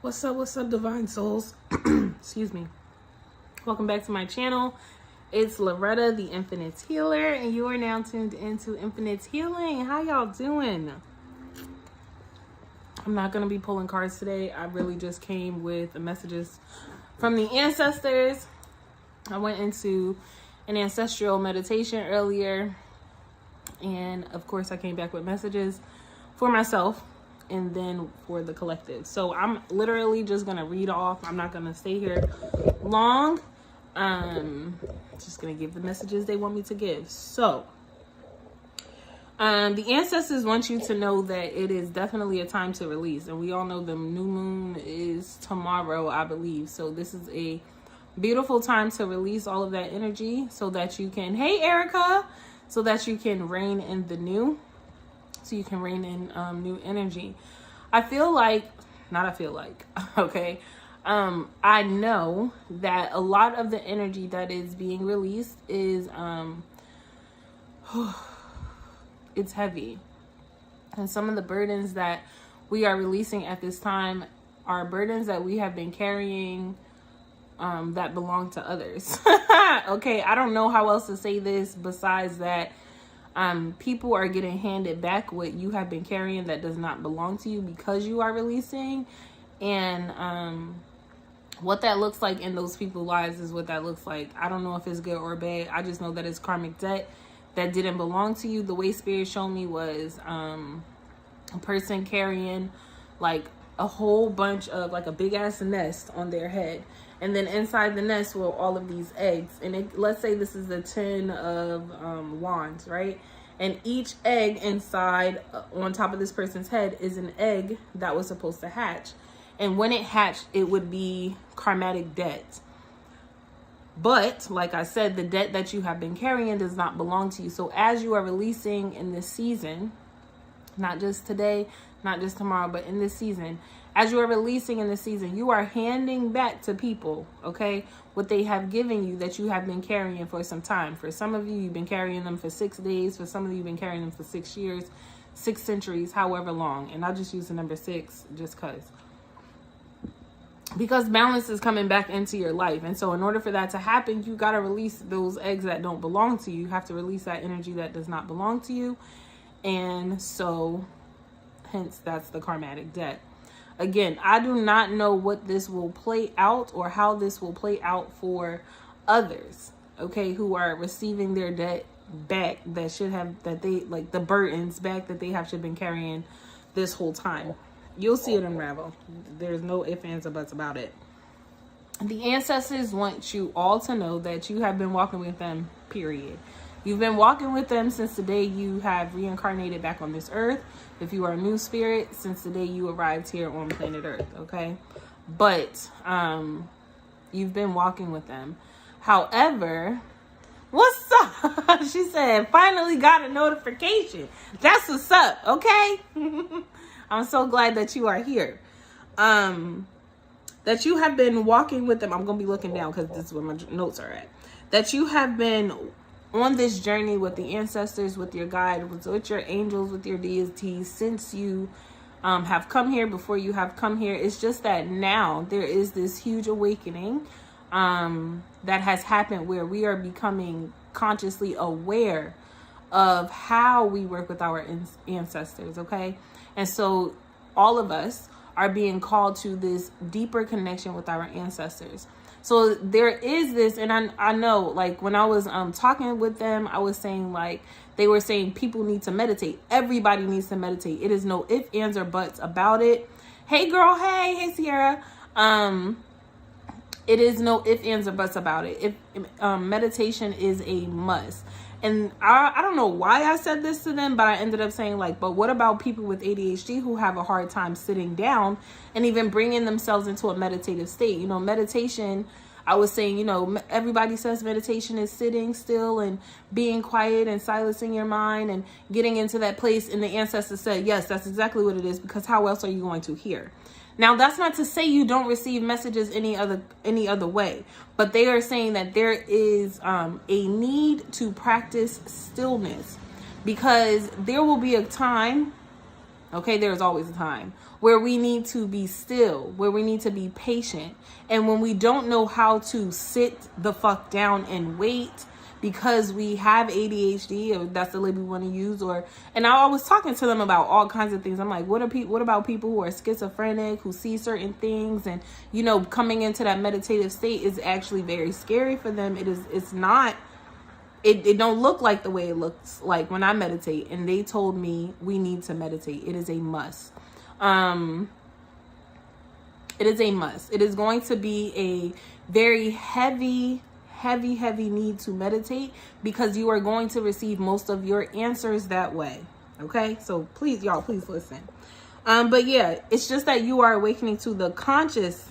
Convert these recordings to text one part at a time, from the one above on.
What's up, divine souls? Excuse me. Welcome back to my channel. It's Loretta, the Infinite Healer, and you are now tuned into Infinite Healing. How y'all doing? I'm not going to be pulling cards today. I really just came with messages from the ancestors. I went into an ancestral meditation earlier, and of course I came back with messages for myself and then for the collective. So I'm literally just gonna read off. I'm not gonna stay here long. Just gonna give the messages they want me to give. So the ancestors want you to know that it is definitely a time to release, and we all know the new moon is tomorrow, I believe. So this is a beautiful time to release all of that energy so that you can, hey Erica, so that you can reign in the new. So you can reign in new energy. Okay. I know that a lot of the energy that is being released is, it's heavy. And some of the burdens that we are releasing at this time are burdens that we have been carrying that belong to others. Okay, I don't know how else to say this besides that. People are getting handed back what you have been carrying that does not belong to you because you are releasing. And what that looks like in those people's lives is what that looks like. I don't know if it's good or bad. I just know that it's karmic debt that didn't belong to you. The way Spirit showed me was a person carrying like a whole bunch of like a big ass nest on their head. And then inside the nest were all of these eggs. And let's say this is the 10 of wands, right? And each egg inside on top of this person's head is an egg that was supposed to hatch. And when it hatched, it would be karmatic debt. But like I said, the debt that you have been carrying does not belong to you. So as you are releasing in this season, not just today, not just tomorrow, but in this season, as you are releasing in this season, you are handing back to people, okay, what they have given you that you have been carrying for some time. For some of you, you've been carrying them for 6 days. For some of you, you've been carrying them for 6 years, 6 centuries, however long. And I'll just use the number 6 just because balance is coming back into your life. And so in order for that to happen, you got to release those eggs that don't belong to you. You have to release that energy that does not belong to you. And so hence that's the karmatic debt. Again, I do not know what this will play out or how this will play out for others, okay, who are receiving their debt back the burdens back that they have been carrying this whole time. You'll see it unravel. There's no ifs, ands, or buts about it. The ancestors want you all to know that you have been walking with them, period. You've been walking with them since the day you have reincarnated back on this earth. If you are a new spirit, since the day you arrived here on planet Earth, okay? But you've been walking with them. However, what's up? She said, finally got a notification. That's what's up, okay? I'm so glad that you are here. That you have been walking with them. I'm going to be looking down because this is where my notes are at. That you have been on this journey with the ancestors, with your guide, with your angels, with your deities, since you have come here, before you have come here. It's just that now there is this huge awakening that has happened where we are becoming consciously aware of how we work with our ancestors, okay? And so all of us are being called to this deeper connection with our ancestors. So there is this, and I know, like, when I was talking with them, I was saying, like, they were saying people need to meditate. Everybody needs to meditate. It is no ifs, ands, or buts about it. Hey, girl. Hey, Sierra. It is no ifs, ands, or buts about it. Meditation is a must. And I don't know why I said this to them, but I ended up saying, like, but what about people with ADHD who have a hard time sitting down and even bringing themselves into a meditative state? You know, meditation, I was saying, you know, everybody says meditation is sitting still and being quiet and silencing your mind and getting into that place. And the ancestors said, yes, that's exactly what it is, because how else are you going to hear? Now, that's not to say you don't receive messages any other way, but they are saying that there is a need to practice stillness, because there will be a time, okay, there's always a time where we need to be still, where we need to be patient. And when we don't know how to sit the fuck down and wait because we have ADHD, or that's the label we want to use, and I was talking to them about all kinds of things. I'm like, what about people who are schizophrenic, who see certain things, and, you know, coming into that meditative state is actually very scary for them. It's not, it don't look like the way it looks like when I meditate. And they told me we need to meditate. It is a must. It is a must. It is going to be a very heavy need to meditate, because you are going to receive most of your answers that way. Okay, so please, y'all, please listen. But yeah, it's just that you are awakening to the conscious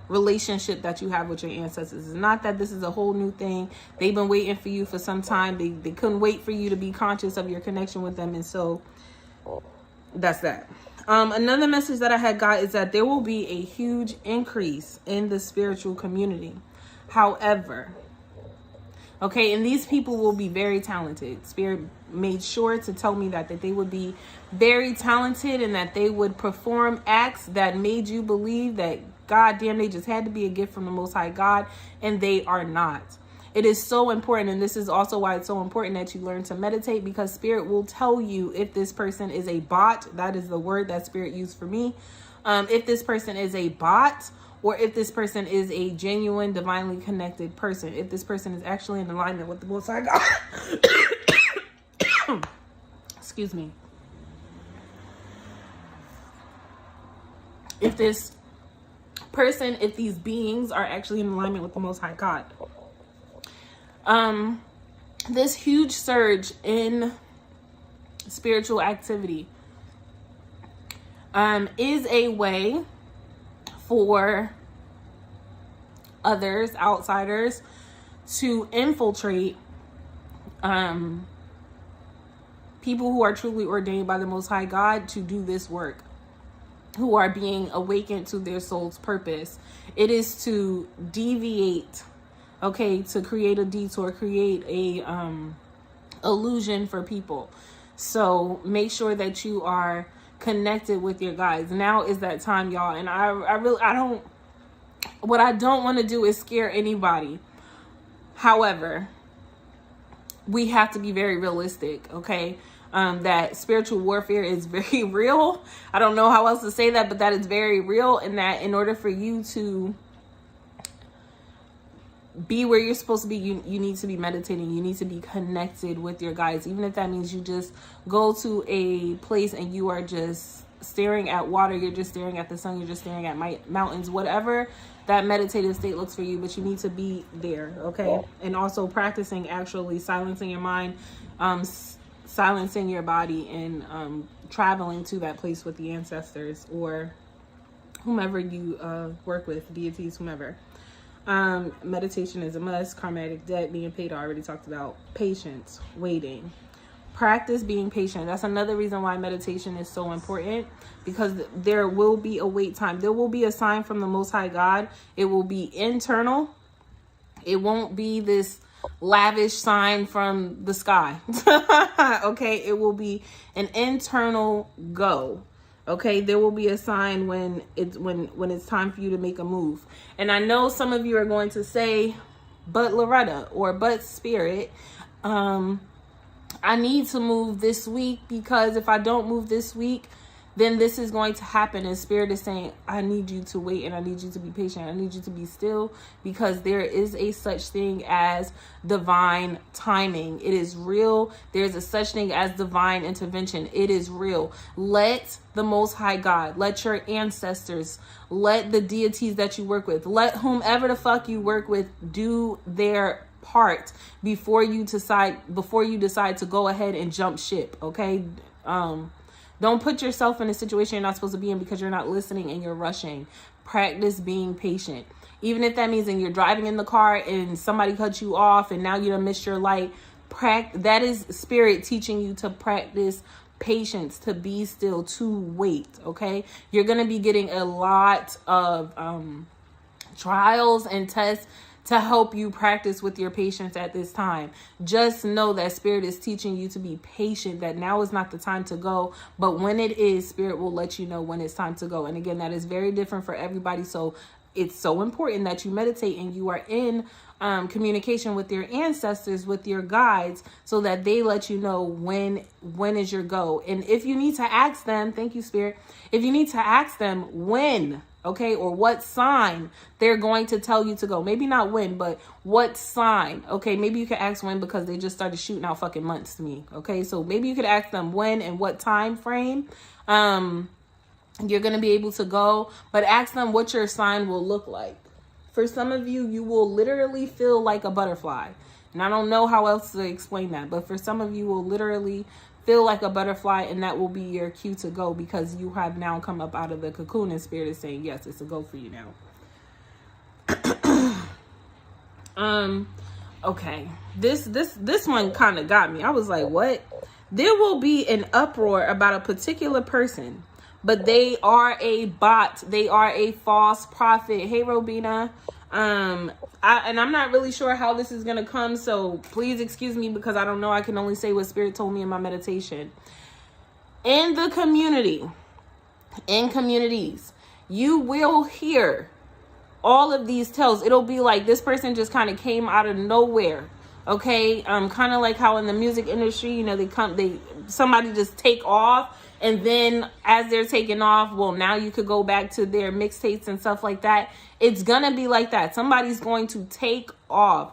relationship that you have with your ancestors. It's not that this is a whole new thing. They've been waiting for you for some time. They couldn't wait for you to be conscious of your connection with them. And so that's that. Another message that I had got is that there will be a huge increase in the spiritual community. However, okay, and these people will be very talented. Spirit made sure to tell me that they would be very talented, and that they would perform acts that made you believe that, goddamn, they just had to be a gift from the Most High God, and they are not. It is so important, and this is also why it's so important that you learn to meditate, because Spirit will tell you if this person is a bot. That is the word that Spirit used for me. If this person is a bot, or if this person is a genuine, divinely connected person. If this person is actually in alignment with the Most High God. Excuse me. If this person, if these beings are actually in alignment with the Most High God. This huge surge in spiritual activity is a way for others, outsiders, to infiltrate people who are truly ordained by the Most High God to do this work, who are being awakened to their soul's purpose. It is to deviate, okay, to create a detour, create a illusion for people. So make sure that you are connected with your guides. Now is that time, y'all. And what I don't want to do is scare anybody. However, we have to be very realistic, okay? That spiritual warfare is very real. I don't know how else to say that, but that is very real. And that in order for you to be where you're supposed to be, you need to be meditating. You need to be connected with your guides. Even if that means you just go to a place and you are just staring at water, you're just staring at the sun, you're just staring at mountains, whatever that meditative state looks for you, but you need to be there, okay? And also practicing actually silencing your mind, silencing your body, and traveling to that place with the ancestors or whomever you work with, deities, whomever. Meditation is a must. Karmatic debt being paid, I already talked about. Patience, waiting. Practice being patient. That's another reason why meditation is so important, because there will be a wait time. There will be a sign from the Most High God. It will be internal. It won't be this lavish sign from the sky. Okay, it will be an internal go. Okay, there will be a sign when it's time for you to make a move. And I know some of you are going to say, but Loretta, or but Spirit, I need to move this week, because if I don't move this week, then this is going to happen. And Spirit is saying, I need you to wait, and I need you to be patient. I need you to be still, because there is a such thing as divine timing. It is real. There's a such thing as divine intervention. It is real. Let the Most High God, let your ancestors, let the deities that you work with, let whomever the fuck you work with do their part before you decide to go ahead and jump ship. Okay. Don't put yourself in a situation you're not supposed to be in because you're not listening and you're rushing. Practice being patient. Even if that means that you're driving in the car and somebody cuts you off and now you done missed your light. That is Spirit teaching you to practice patience, to be still, to wait. Okay. You're going to be getting a lot of trials and tests to help you practice with your patience at this time. Just know that Spirit is teaching you to be patient, that now is not the time to go, but when it is, Spirit will let you know when it's time to go. And again, that is very different for everybody. So it's so important that you meditate and you are in communication with your ancestors, with your guides, so that they let you know when is your go. And if you need to ask them, thank you, Spirit, if you need to ask them when, okay, or what sign they're going to tell you to go, maybe not when, but what sign, okay, maybe you could ask when because they just started shooting out fucking months to me, okay, so maybe you could ask them when and what time frame you're going to be able to go, but ask them what your sign will look like. For some of you, you will literally feel like a butterfly. And I don't know how else to explain that, but for some of you will literally feel like a butterfly, and that will be your cue to go because you have now come up out of the cocoon and Spirit is saying, yes, it's a go for you now. Okay. This one kind of got me. I was like, what? There will be an uproar about a particular person, but they are a bot. They are a false prophet. Hey, Robina. And I'm not really sure how this is going to come. So please excuse me because I don't know. I can only say what Spirit told me in my meditation. In the community, in communities, you will hear all of these tales. It'll be like this person just kind of came out of nowhere. Okay. Kind of like how in the music industry, you know, somebody just take off. And then as they're taking off, well, now you could go back to their mixtapes and stuff like that. It's going to be like that. Somebody's going to take off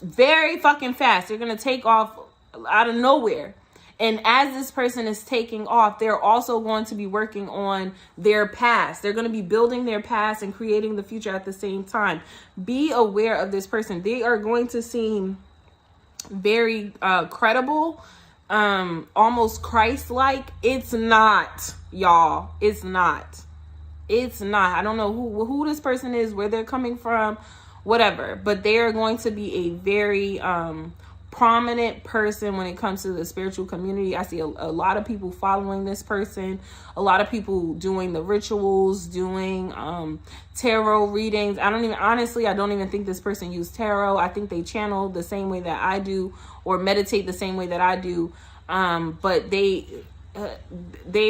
very fucking fast. They're going to take off out of nowhere. And as this person is taking off, they're also going to be working on their past. They're going to be building their past and creating the future at the same time. Be aware of this person. They are going to seem very credible, almost Christ-like. It's not, y'all. It's not. I don't know who this person is, where they're coming from, whatever, but they are going to be a very prominent person when it comes to the spiritual community. I see a lot of people following this person, a lot of people doing the rituals, doing tarot readings. I don't even think this person used tarot. I think they channel the same way that I do or meditate the same way that I do. But they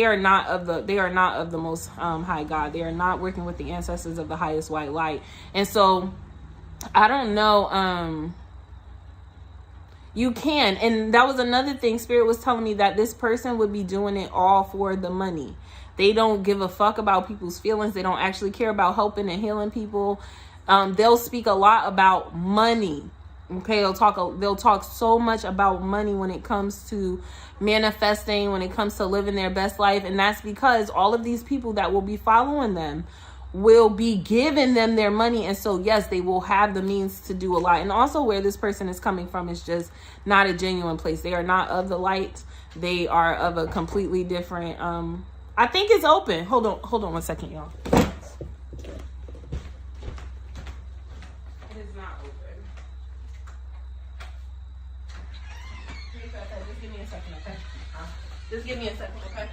are not of the most high God. They are not working with the ancestors of the highest white light. And so I don't know, you can. And that was another thing. Spirit was telling me that this person would be doing it all for the money. They don't give a fuck about people's feelings. They don't actually care about helping and healing people. They'll speak a lot about money. Okay, they'll talk so much about money when it comes to manifesting, when it comes to living their best life. And that's because all of these people that will be following them will be giving them their money. And so, yes, they will have the means to do a lot. And also where this person is coming from is just not a genuine place. They are not of the light. They are of a completely different, I think it's open. Hold on 1 second, y'all. It is not open. Just give me a second, okay? Just give me a second, okay?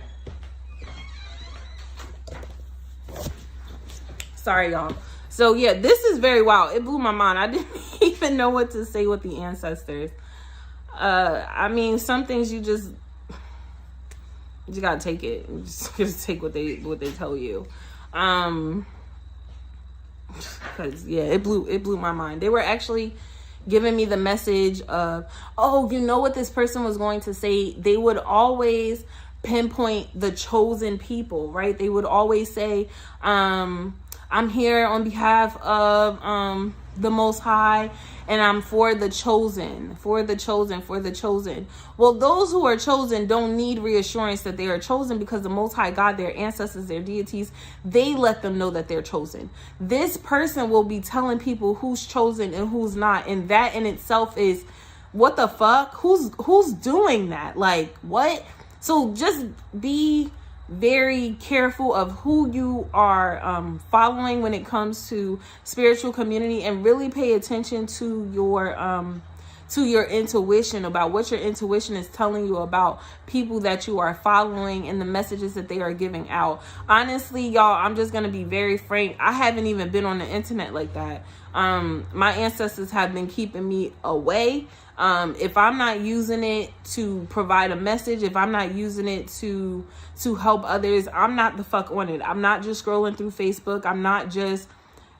Sorry, y'all. So yeah, this is very wild. It blew my mind. I didn't even know what to say with the ancestors. I mean, some things you gotta take it. You just take what they tell you. Because yeah, it blew my mind. They were actually giving me the message of, oh, you know what this person was going to say? They would always pinpoint the chosen people, right? They would always say, I'm here on behalf of the Most High, and I'm for the chosen. Well, those who are chosen don't need reassurance that they are chosen, because the Most High God, their ancestors, their deities, they let them know that they're chosen. This person will be telling people who's chosen and who's not, and that in itself is, what the fuck? Who's doing that? Like, what? So just be very careful of who you are following when it comes to spiritual community, and really pay attention to your to your intuition, about what your intuition is telling you about people that you are following and the messages that they are giving out. Honestly, y'all, I'm just going to be very frank. I haven't even been on the internet like that. My ancestors have been keeping me away. If I'm not using it to provide a message, if I'm not using it to help others, I'm not the fuck on it. I'm not just scrolling through Facebook. I'm not just...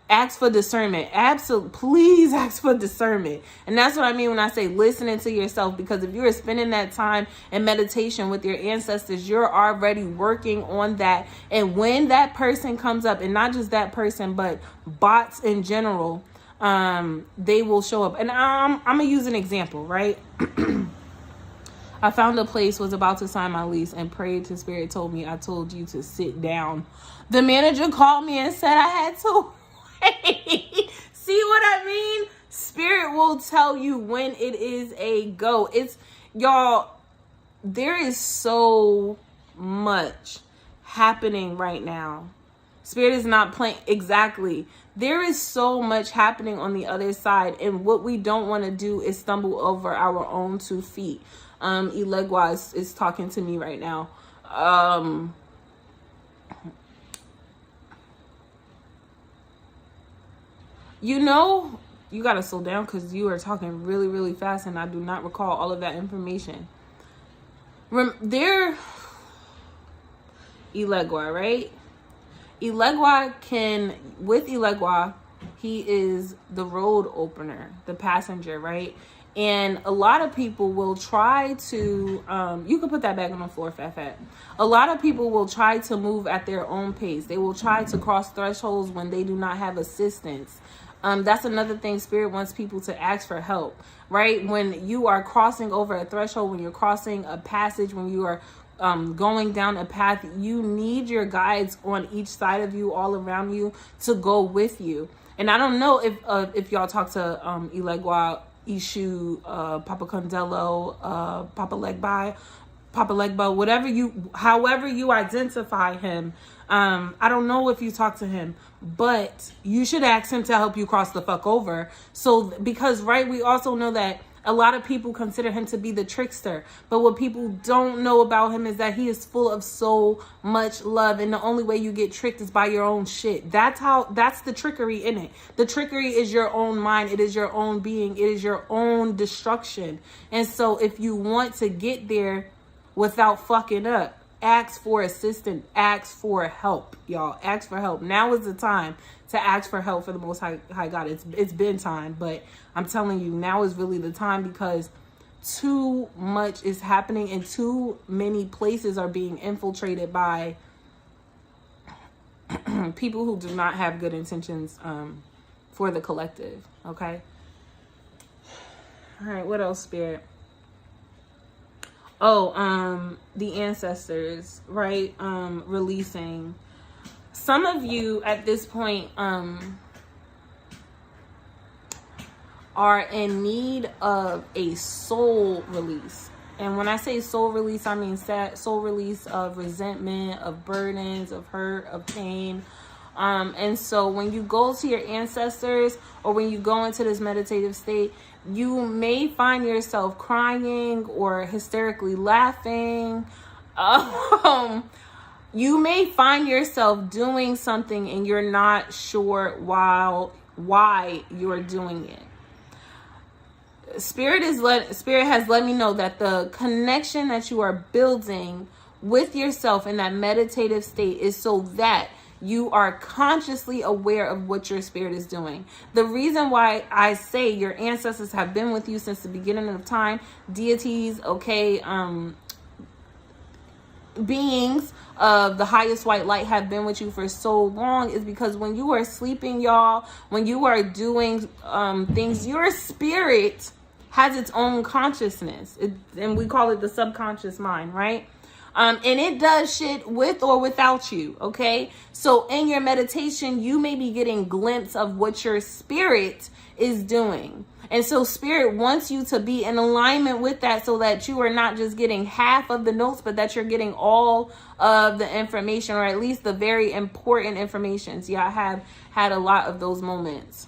Ask for discernment. Absolutely. Please ask for discernment. And that's what I mean when I say listening to yourself, because if you're spending that time in meditation with your ancestors, you're already working on that. And when that person comes up, and not just that person, but bots in general, they will show up. And I'm going to use an example, right? I found a place, was about to sign my lease, and prayed to Spirit, told me, I told you to sit down. The manager called me and said I had to. See what I mean? Spirit will tell you when it is a go. It's, y'all, there is so much happening right now. Spirit is not playing. Exactly. There is so much happening on the other side. And what we don't want to do is stumble over our own 2 feet. Ilegwa is talking to me right now. You know, you got to slow down because you are talking really, really fast, and I do not recall all of that information. Ilegwa, right? With Ilegwa, he is the road opener, the passenger, right? And a lot of people will try to, you can put that back on the floor, Fat. A lot of people will try to move at their own pace. They will try to cross thresholds when they do not have assistance. That's another thing. Spirit wants people to ask for help, right? When you are crossing over a threshold, when you're crossing a passage, when you are going down a path, you need your guides on each side of you, all around you, to go with you. And I don't know if y'all talk to Ilegwa, Ishu, Papa Condello, Papa Legba, however you identify him. I don't know if you talk to him, but you should ask him to help you cross the fuck over. So, because, right, we also know that a lot of people consider him to be the trickster, but what people don't know about him is that he is full of so much love, and the only way you get tricked is by your own shit. That's the trickery in it. The trickery is your own mind. It is your own being. It is your own destruction. And so if you want to get there without fucking up, ask for assistance, ask for help, y'all. Ask for help. Now is the time to ask for help for the Most High God. It's been time, but I'm telling you, now is really the time, because too much is happening and too many places are being infiltrated by people who do not have good intentions for the collective. Okay. All right. What else, Spirit? Oh, the ancestors, right? Releasing. Some of you at this point are in need of a soul release. And when I say soul release, I mean soul release of resentment, of burdens, of hurt, of pain. And so when you go to your ancestors, or when you go into this meditative state, you may find yourself crying or hysterically laughing. You may find yourself doing something and you're not sure why you're doing it. Spirit has let me know that the connection that you are building with yourself in that meditative state is so that you are consciously aware of what your spirit is doing. The reason why I say your ancestors have been with you since the beginning of time, deities, okay, beings of the highest white light have been with you for so long, is because when you are sleeping, y'all, when you are doing things, your spirit has its own consciousness, and we call it the subconscious mind, right? And it does shit with or without you, okay? So in your meditation, you may be getting a glimpse of what your spirit is doing. And so spirit wants you to be in alignment with that, so that you are not just getting half of the notes, but that you're getting all of the information, or at least the very important information. Yeah, I have had a lot of those moments.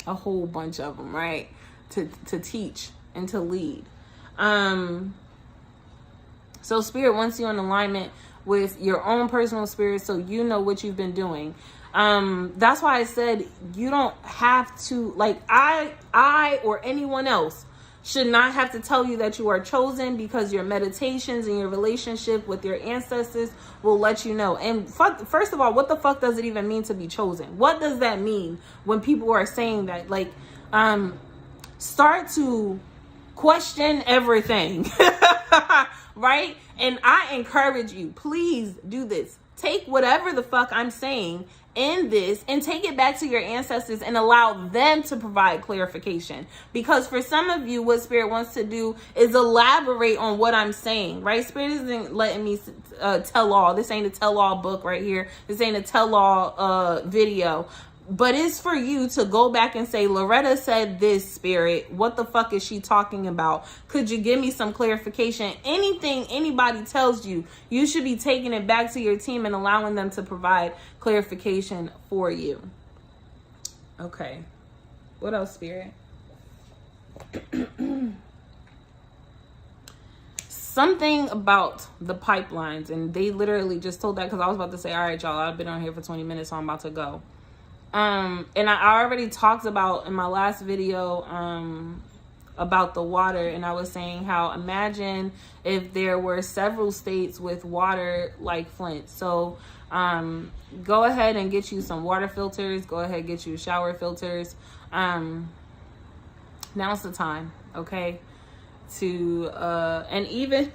A whole bunch of them, right? to teach and to lead. So Spirit wants you in alignment with your own personal spirit, so you know what you've been doing. That's why I said you don't have to, like, I or anyone else should not have to tell you that you are chosen, because your meditations and your relationship with your ancestors will let you know. And first of all, what the fuck does it even mean to be chosen? What does that mean when people are saying that? Like, start to question everything. Right? And I encourage you, please do this. Take whatever the fuck I'm saying in this and take it back to your ancestors and allow them to provide clarification. Because for some of you, what Spirit wants to do is elaborate on what I'm saying, right? Spirit isn't letting me tell all. This ain't a tell all book right here. This ain't a tell all video. But it's for you to go back and say, Loretta said this, Spirit. What the fuck is she talking about? Could you give me some clarification? Anything anybody tells you, you should be taking it back to your team and allowing them to provide clarification for you. Okay. What else, Spirit? Something about the pipelines. And they literally just told that because I was about to say, all right, y'all, I've been on here for 20 minutes, so I'm about to go. And I already talked about in my last video about the water, and I was saying how, imagine if there were several states with water like Flint. So go ahead and get you some water filters. Go ahead and get you shower filters. Now's the time, okay, to and even,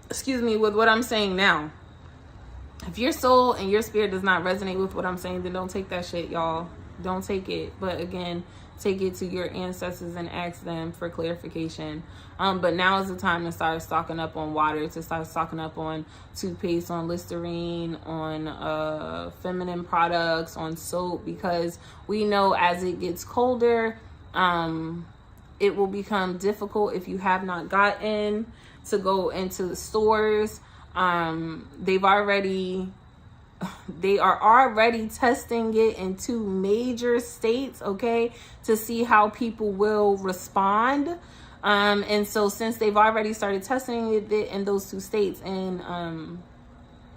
excuse me, with what I'm saying now. If your soul and your spirit does not resonate with what I'm saying, then don't take that shit, y'all. Don't take it. But again, take it to your ancestors and ask them for clarification. But now is the time to start stocking up on water, to start stocking up on toothpaste, on Listerine, on feminine products, on soap, because we know as it gets colder, it will become difficult if you have not gotten to go into the stores. They are already testing it in 2 major states, okay, to see how people will respond. And so since they've already started testing it in those 2 states, and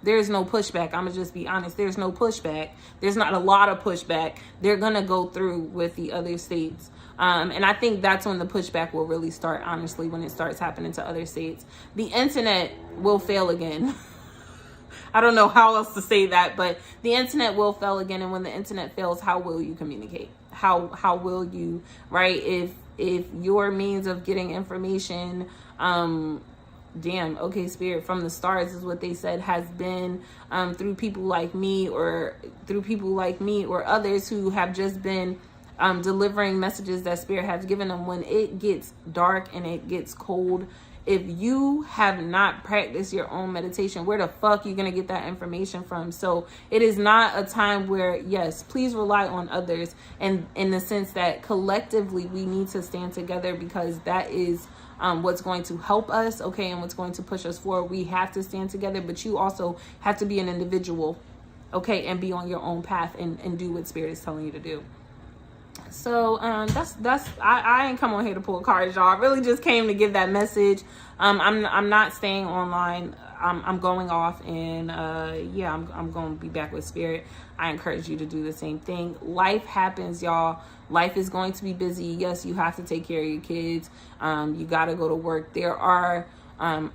there's no pushback, I'm gonna just be honest, there's no pushback. There's not a lot of pushback. They're gonna go through with the other states. And I think that's when the pushback will really start, honestly, when it starts happening to other states. The internet will fail again. I don't know how else to say that, but the internet will fail again. And when the internet fails, how will you communicate? How will you, right? If your means of getting information, Spirit, from the stars is what they said, has been through people like me or others who have just been delivering messages that Spirit has given them. When it gets dark and it gets cold, if you have not practiced your own meditation, where the fuck are you going to get that information from? So it is not a time where, yes, please rely on others, and in the sense that collectively we need to stand together, because that is what's going to help us, okay, and what's going to push us forward. We have to stand together, but you also have to be an individual, okay, and be on your own path and do what Spirit is telling you to do. So I ain't come on here to pull cards, y'all. I really just came to give that message. I'm not staying online. I'm going off, and I'm going to be back with Spirit. I encourage you to do the same thing. Life happens, y'all. Life is going to be busy. Yes, you have to take care of your kids. You got to go to work. There are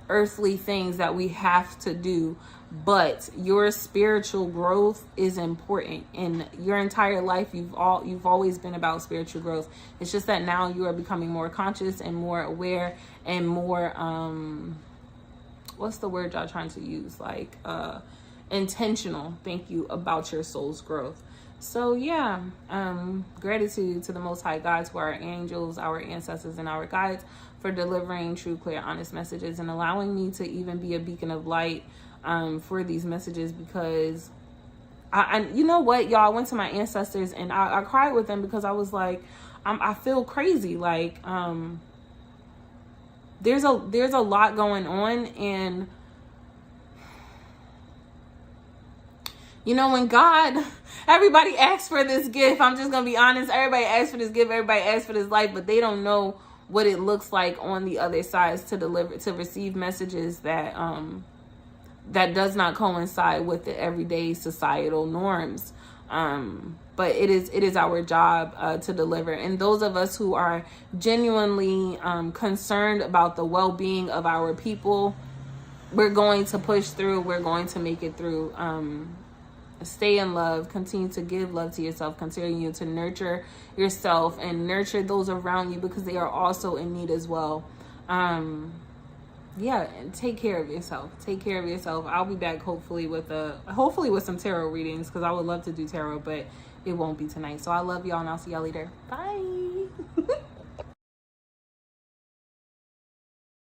earthly things that we have to do, but your spiritual growth is important. In your entire life, you've always been about spiritual growth. It's just that now you are becoming more conscious and more aware and more what's the word y'all trying to use, like intentional, thank you, about your soul's growth. So yeah, gratitude to the Most High God, to our angels, our ancestors, and our guides for delivering true, clear, honest messages and allowing me to even be a beacon of light for these messages. Because I you know what, y'all, I went to my ancestors and I cried with them, because I was like, I feel crazy. Like there's a lot going on, and You know, when God, everybody asks for this gift. I'm just going to be honest. Everybody asks for this gift. Everybody asks for this life, but they don't know what it looks like on the other side to receive messages that that does not coincide with the everyday societal norms. But it is our job to deliver. And those of us who are genuinely concerned about the well-being of our people, we're going to push through. We're going to make it through. Stay in love. Continue to give love to yourself. Continue to nurture yourself and nurture those around you, because they are also in need as well. Yeah, and take care of yourself. Take care of yourself. I'll be back hopefully with some tarot readings, because I would love to do tarot, but it won't be tonight. So I love y'all, and I'll see y'all later. Bye.